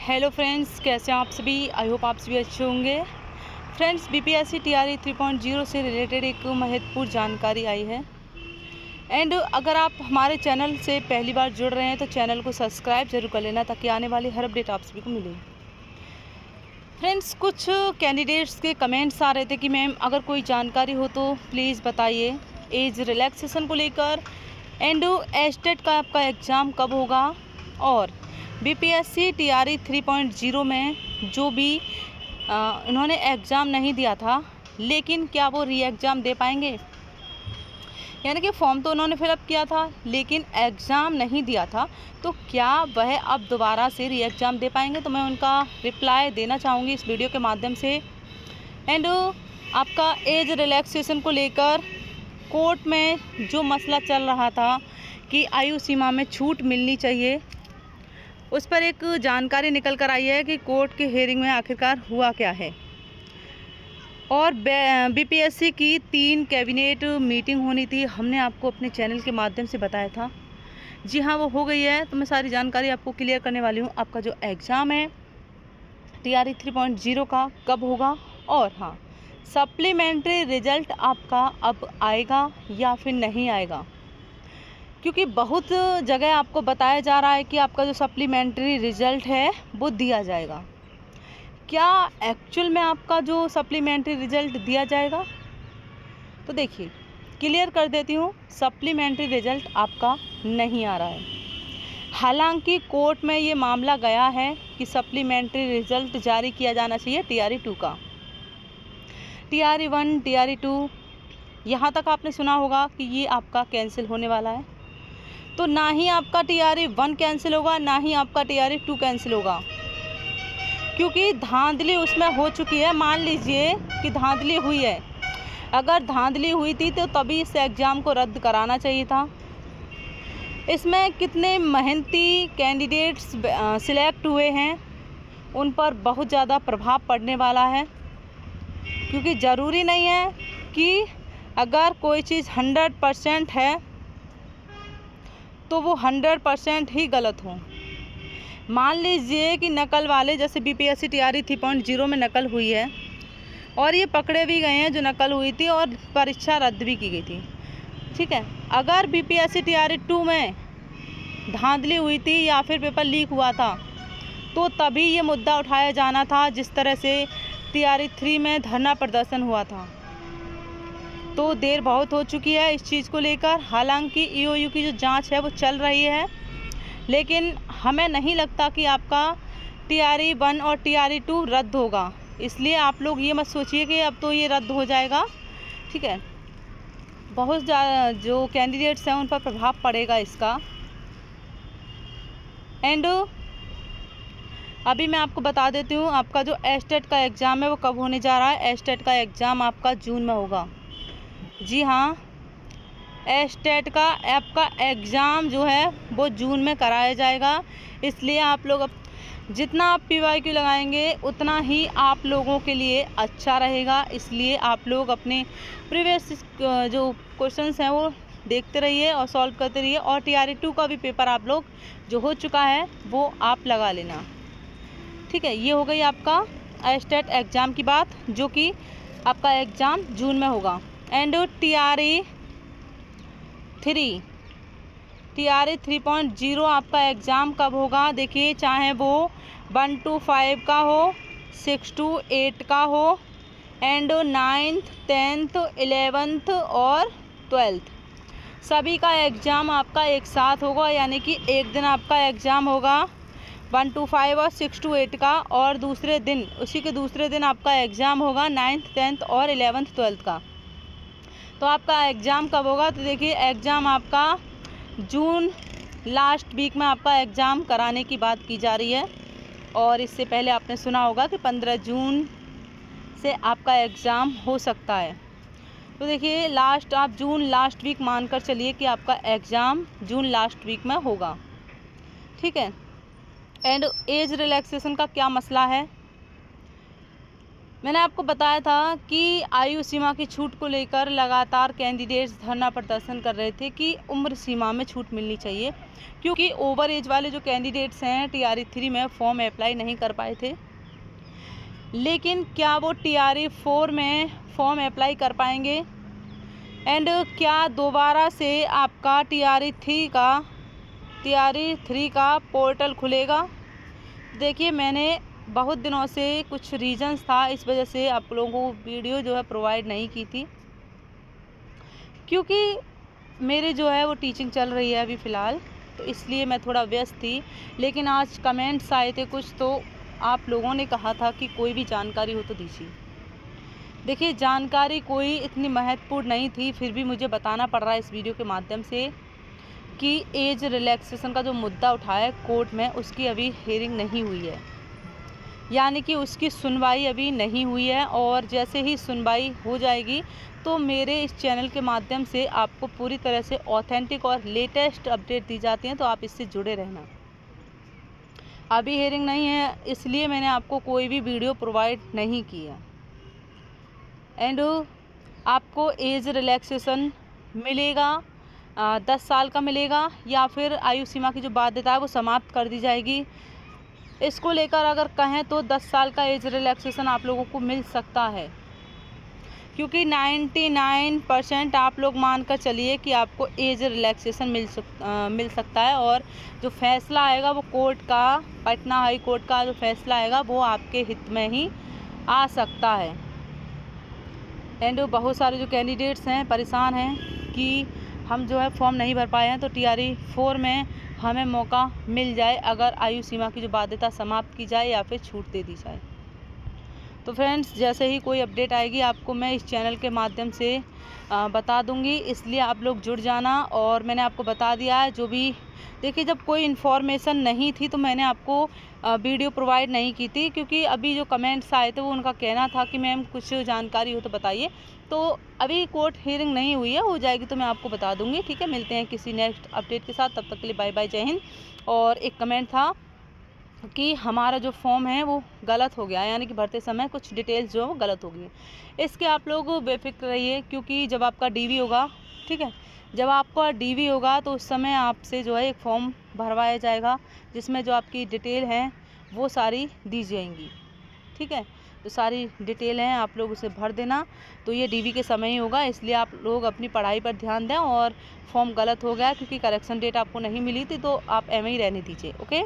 Hello friends, कैसे हैं आप सभी। आई होप आप सभी अच्छे होंगे। फ्रेंड्स, बीपीएससी टीआरई 3.0 से रिलेटेड एक महत्वपूर्ण जानकारी आई है। एंड अगर आप हमारे चैनल से पहली बार जुड़ रहे हैं तो चैनल को सब्सक्राइब जरूर कर लेना ताकि आने वाली हर अपडेट आप सभी को मिले। फ्रेंड्स, कुछ कैंडिडेट्स के कमेंट्स आ रहे थे कि मैम अगर कोई जानकारी हो तो प्लीज़ बताइए एज रिलैक्सेशन को लेकर, एंड एस्टेट का आपका एग्ज़ाम कब होगा, और बीपीएससी टीआरई 3.0 में जो भी इन्होंने एग्ज़ाम नहीं दिया था लेकिन क्या वो री एग्ज़ाम दे पाएंगे। यानी कि फॉर्म तो उन्होंने फिलअप किया था लेकिन एग्ज़ाम नहीं दिया था, तो क्या वह अब दोबारा से री एग्ज़ाम दे पाएंगे। तो मैं उनका रिप्लाई देना चाहूँगी इस वीडियो के माध्यम से। एंड आपका एज रिलैक्सेशन को लेकर कोर्ट में जो मसला चल रहा था कि आयु सीमा में छूट मिलनी चाहिए, उस पर एक जानकारी निकल कर आई है कि कोर्ट के हियरिंग में आखिरकार हुआ क्या है। और बीपीएससी की 3 कैबिनेट मीटिंग होनी थी, हमने आपको अपने चैनल के माध्यम से बताया था। जी हाँ, वो हो गई है। तो मैं सारी जानकारी आपको क्लियर करने वाली हूँ। आपका जो एग्ज़ाम है टीआरई 3.0 का कब होगा, और हाँ, सप्लीमेंट्री रिज़ल्ट आपका अब आएगा या फिर नहीं आएगा, क्योंकि बहुत जगह आपको बताया जा रहा है कि आपका जो सप्लीमेंट्री रिज़ल्ट है वो दिया जाएगा। क्या एक्चुअल में आपका जो सप्लीमेंट्री रिज़ल्ट दिया जाएगा? तो देखिए, क्लियर कर देती हूँ, सप्लीमेंट्री रिज़ल्ट आपका नहीं आ रहा है। हालांकि कोर्ट में ये मामला गया है कि सप्लीमेंट्री रिज़ल्ट जारी किया जाना चाहिए टीआरई 2 का। टीआरई 1, टीआरई 2 यहाँ तक आपने सुना होगा कि ये आपका कैंसिल होने वाला है। तो ना ही आपका टीआरई 1 कैंसिल होगा, ना ही आपका टीआरई 2 कैंसिल होगा, क्योंकि धांधली उसमें हो चुकी है। मान लीजिए कि धांधली हुई है, अगर धांधली हुई थी तो तभी इस एग्ज़ाम को रद्द कराना चाहिए था। इसमें कितने मेहनती कैंडिडेट्स सिलेक्ट हुए हैं उन पर बहुत ज़्यादा प्रभाव पड़ने वाला है, क्योंकि ज़रूरी नहीं है कि अगर कोई चीज़ 100% है तो वो 100% ही गलत हो। मान लीजिए कि नकल वाले, जैसे बीपीएससी टीआरई 3.0 में नकल हुई है और ये पकड़े भी गए हैं जो नकल हुई थी, और परीक्षा रद्द भी की गई थी। ठीक है, अगर बीपीएससी टीआरई 2 में धांधली हुई थी या फिर पेपर लीक हुआ था तो तभी ये मुद्दा उठाया जाना था, जिस तरह से टीआरई 3 में धरना प्रदर्शन हुआ था। तो देर बहुत हो चुकी है इस चीज़ को लेकर। हालांकि ईओयू की जो जांच है वो चल रही है, लेकिन हमें नहीं लगता कि आपका टीआरई 1 और टीआरई 2 रद्द होगा। इसलिए आप लोग ये मत सोचिए कि अब तो ये रद्द हो जाएगा। ठीक है, बहुत जो कैंडिडेट्स हैं उन पर प्रभाव पड़ेगा इसका। एंड अभी मैं आपको बता देती हूँ, आपका जो एस्टेट का एग्ज़ाम है वो कब होने जा रहा है। एस्टेट का एग्ज़ाम आपका जून में होगा। जी हाँ, एस्टेट का आपका एग्ज़ाम जो है वो जून में कराया जाएगा। इसलिए आप लोग अब जितना आप पीवाईक्यू लगाएंगे उतना ही आप लोगों के लिए अच्छा रहेगा। इसलिए आप लोग अपने प्रीवियस जो क्वेश्चंस हैं वो देखते रहिए और सॉल्व करते रहिए। और टीआरई 2 का भी पेपर आप लोग जो हो चुका है वो आप लगा लेना। ठीक है, ये हो गई आपका एस्टेट एग्ज़ाम की बात, जो कि आपका एग्ज़ाम जून में होगा। एंड टीआरई 3.0 आपका एग्ज़ाम कब होगा? देखिए, चाहे वो 1 to 5 का हो, 6 to 8 का हो, एंड 9th 10th 11th और 12th, सभी का एग्ज़ाम आपका एक साथ होगा। यानी कि एक दिन आपका एग्ज़ाम होगा 1 to 5 और 6 to 8 का, और दूसरे दिन, उसी के दूसरे दिन आपका एग्ज़ाम होगा 9th 10th और 11th 12th का। तो आपका एग्ज़ाम कब होगा? तो देखिए, एग्ज़ाम आपका जून लास्ट वीक में आपका एग्ज़ाम कराने की बात की जा रही है। और इससे पहले आपने सुना होगा कि 15 जून से आपका एग्ज़ाम हो सकता है। तो देखिए, आप जून लास्ट वीक मानकर चलिए कि आपका एग्ज़ाम जून लास्ट वीक में होगा। ठीक है, एंड एज रिलैक्सेशन का क्या मसला है? मैंने आपको बताया था कि आयु सीमा की छूट को लेकर लगातार कैंडिडेट्स धरना प्रदर्शन कर रहे थे कि उम्र सीमा में छूट मिलनी चाहिए, क्योंकि ओवर एज वाले जो कैंडिडेट्स हैं TRE 3 में फॉर्म अप्लाई नहीं कर पाए थे। लेकिन क्या वो TRE 4 में फॉर्म अप्लाई कर पाएंगे? एंड क्या दोबारा से आपका TRE 3 का पोर्टल खुलेगा? देखिए, मैंने बहुत दिनों से कुछ रीजंस था, इस वजह से आप लोगों को वीडियो जो है प्रोवाइड नहीं की थी, क्योंकि मेरे जो है वो टीचिंग चल रही है अभी फ़िलहाल, तो इसलिए मैं थोड़ा व्यस्त थी। लेकिन आज कमेंट्स आए थे कुछ, तो आप लोगों ने कहा था कि कोई भी जानकारी हो तो दीजिए। देखिए, जानकारी कोई इतनी महत्वपूर्ण नहीं थी, फिर भी मुझे बताना पड़ रहा है इस वीडियो के माध्यम से कि एज रिलैक्सेशन का जो मुद्दा उठाया है कोर्ट में, उसकी अभी हियरिंग नहीं हुई है, यानी कि उसकी सुनवाई अभी नहीं हुई है। और जैसे ही सुनवाई हो जाएगी तो मेरे इस चैनल के माध्यम से आपको पूरी तरह से ऑथेंटिक और लेटेस्ट अपडेट दी जाती हैं, तो आप इससे जुड़े रहना। अभी हियरिंग नहीं है, इसलिए मैंने आपको कोई भी वीडियो प्रोवाइड नहीं की है। एंड आपको एज रिलैक्सेशन मिलेगा, 10 साल का मिलेगा, या फिर आयु सीमा की जो बाध्यता है वो समाप्त कर दी जाएगी। इसको लेकर अगर कहें तो 10 साल का एज रिलैक्सेशन आप लोगों को मिल सकता है, क्योंकि 99% आप लोग मान कर चलिए कि आपको एज रिलैक्सेशन मिल सकता है। और जो फैसला आएगा वो कोर्ट का, पटना हाई कोर्ट का जो फैसला आएगा वो आपके हित में ही आ सकता है। एंड बहुत सारे जो कैंडिडेट्स हैं परेशान हैं कि हम जो है फॉर्म नहीं भर पाए हैं, तो TRE 4 में हमें मौका मिल जाए अगर आयु सीमा की जो बाध्यता समाप्त की जाए या फिर छूट दे दी जाए। तो फ्रेंड्स, जैसे ही कोई अपडेट आएगी आपको मैं इस चैनल के माध्यम से बता दूंगी, इसलिए आप लोग जुड़ जाना। और मैंने आपको बता दिया है जो भी, देखिए, जब कोई इन्फॉर्मेशन नहीं थी तो मैंने आपको वीडियो प्रोवाइड नहीं की थी, क्योंकि अभी जो कमेंट्स आए थे वो उनका कहना था कि मैम कुछ जानकारी हो तो बताइए। तो अभी कोर्ट हियरिंग नहीं हुई है, हो जाएगी तो मैं आपको बता दूंगी। ठीक है, मिलते हैं किसी नेक्स्ट अपडेट के साथ, तब तक के लिए बाय बाय, जय हिंद। और एक कमेंट था कि हमारा जो फॉर्म है वो गलत हो गया, यानी कि भरते समय कुछ डिटेल्स जो है वो गलत हो गई है। इसके आप लोग बेफिक्र रहिए, क्योंकि जब आपका DV होगा, ठीक है, जब आपका DV होगा तो उस समय आपसे जो है एक फॉर्म भरवाया जाएगा, जिसमें जो आपकी डिटेल है वो सारी दी जाएंगी। ठीक है, तो सारी डिटेल हैं, आप लोग उसे भर देना। तो ये DV के समय ही होगा, इसलिए आप लोग अपनी पढ़ाई पर ध्यान दें। और फॉर्म गलत हो गया क्योंकि करेक्शन डेट आपको नहीं मिली थी, तो आप एवं ही रहने दीजिए। ओके।